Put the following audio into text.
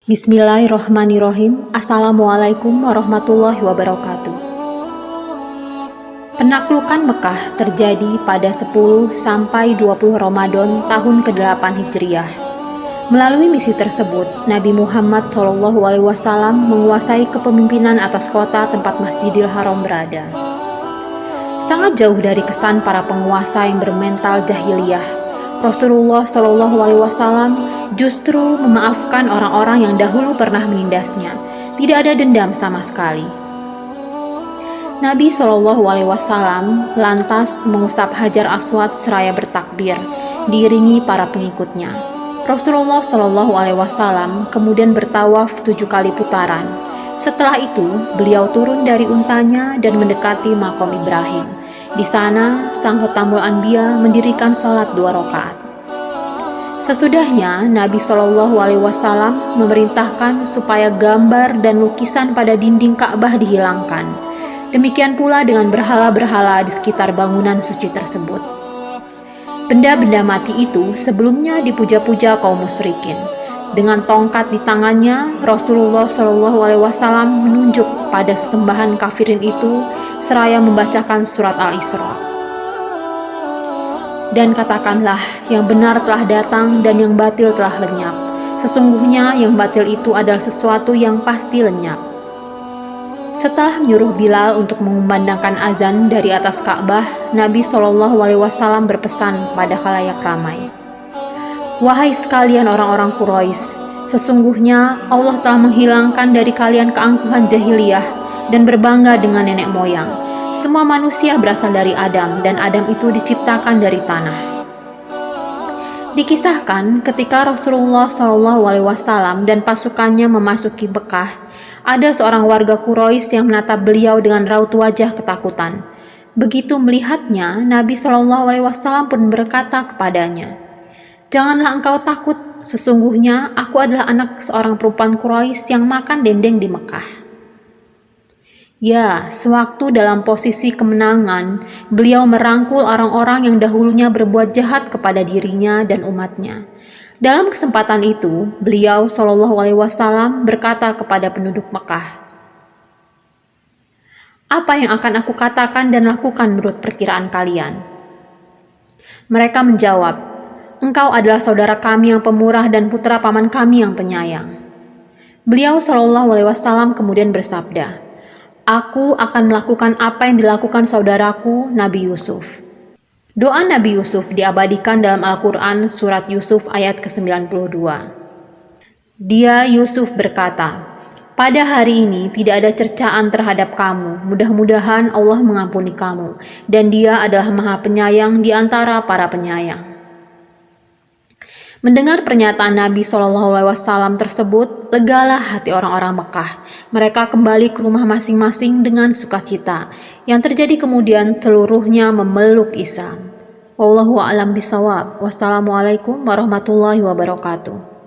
Bismillahirrahmanirrahim. Assalamualaikum warahmatullahi wabarakatuh. Penaklukan Mekah terjadi pada 10 sampai 20 Ramadan tahun ke-8 Hijriah. Melalui misi tersebut, Nabi Muhammad SAW menguasai kepemimpinan atas kota tempat Masjidil Haram berada. Sangat jauh dari kesan para penguasa yang bermental jahiliyah, Rasulullah SAW justru memaafkan orang-orang yang dahulu pernah menindasnya. Tidak ada dendam sama sekali. Nabi SAW lantas mengusap Hajar Aswad seraya bertakbir, diiringi para pengikutnya. Rasulullah SAW kemudian bertawaf 7 kali putaran. Setelah itu, beliau turun dari untanya dan mendekati makam Ibrahim. Di sana, sang Khotamul Anbiya mendirikan sholat 2 rakaat. Sesudahnya, Nabi SAW memerintahkan supaya gambar dan lukisan pada dinding Ka'bah dihilangkan. Demikian pula dengan berhala-berhala di sekitar bangunan suci tersebut. Benda-benda mati itu sebelumnya dipuja-puja kaum musyrikin. Dengan tongkat di tangannya, Rasulullah SAW menunjuk pada sesembahan kafirin itu seraya membacakan surat Al-Isra. Dan katakanlah, yang benar telah datang dan yang batil telah lenyap. Sesungguhnya yang batil itu adalah sesuatu yang pasti lenyap. Setelah menyuruh Bilal untuk mengumandangkan azan dari atas Ka'bah, Nabi SAW berpesan pada khalayak ramai, "Wahai sekalian orang-orang Quraisy, sesungguhnya Allah telah menghilangkan dari kalian keangkuhan jahiliyah dan berbangga dengan nenek moyang. Semua manusia berasal dari Adam, dan Adam itu diciptakan dari tanah." Dikisahkan ketika Rasulullah SAW dan pasukannya memasuki Mekah, ada seorang warga Quraisy yang menatap beliau dengan raut wajah ketakutan. Begitu melihatnya, Nabi SAW pun berkata kepadanya, "Janganlah engkau takut, sesungguhnya aku adalah anak seorang perempuan Quraisy yang makan dendeng di Mekah." Ya, sewaktu dalam posisi kemenangan, beliau merangkul orang-orang yang dahulunya berbuat jahat kepada dirinya dan umatnya. Dalam kesempatan itu, beliau SAW berkata kepada penduduk Mekah, "Apa yang akan aku katakan dan lakukan menurut perkiraan kalian?" Mereka menjawab, "Engkau adalah saudara kami yang pemurah dan putra paman kami yang penyayang." Beliau SAW kemudian bersabda, "Aku akan melakukan apa yang dilakukan saudaraku Nabi Yusuf." Doa Nabi Yusuf diabadikan dalam Al-Quran surat Yusuf ayat ke-92. Dia, Yusuf, berkata, "Pada hari ini tidak ada cercaan terhadap kamu. Mudah-mudahan Allah mengampuni kamu, dan Dia adalah Maha Penyayang di antara para penyayang." Mendengar pernyataan Nabi SAW tersebut, legalah hati orang-orang Mekah. Mereka kembali ke rumah masing-masing dengan sukacita. Yang terjadi kemudian seluruhnya memeluk Islam. Wallahu a'lam bishawab. Wassalamualaikum warahmatullahi wabarakatuh.